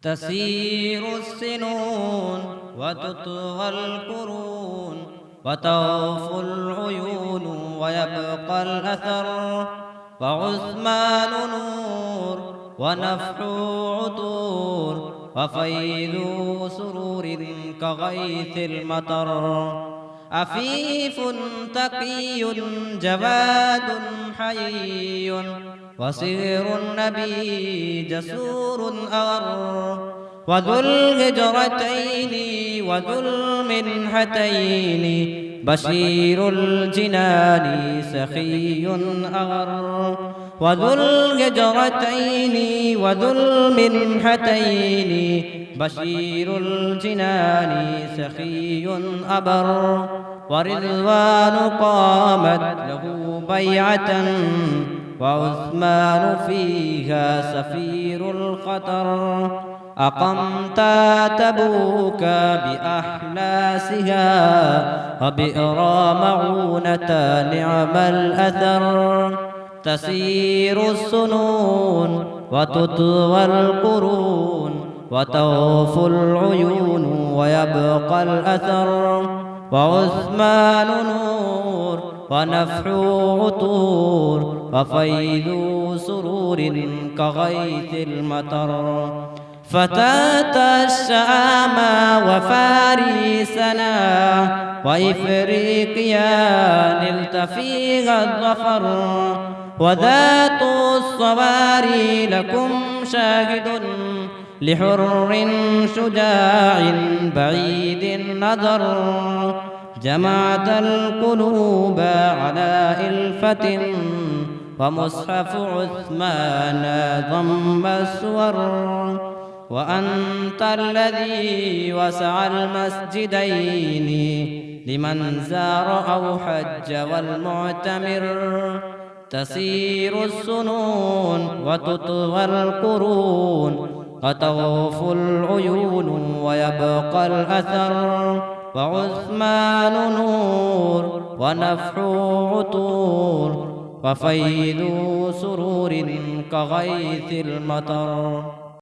تسير السنون وتطوى القرون وتغفو العيون ويبقى الأثر، وعثمان نور ونفح عطور وفيض سرور كغيث المطر. عفيف تقي جواد حي وصير النبي جسور أغر، وذو الهجرتين وذو المنحتين بشير الجنان سخي أغر، وذو الهجرتين وذو المنحتين بشير الجنان سخي أبر. ورضوان قامت له بيعة وعثمان فيها سفير الخطر. أقمت تبوك بأحلاسها وبئر معونة نعم الأثر. تسير السنون وتطوى القرون وتغفو العيون ويبقى الأثر، وعثمان نور ونفح عطور وفيض سرور كغيث المطر. فتاة الشام وفارسنا وإفريقيا نلت فيها الظفر، وذات الصواري لكم شاهد لحر شجاع بعيد النظر. جمعت القلوب على إلفة ومصحف عثمان ضم السور، وأنت الذي وسع المسجدين لمن زار أو حج والمعتمر. تسير السنون وتطوى القرون وتغفو العيون ويبقى الأثر، وعثمان نور ونفح عطور وفيض سرور كغيث المطر.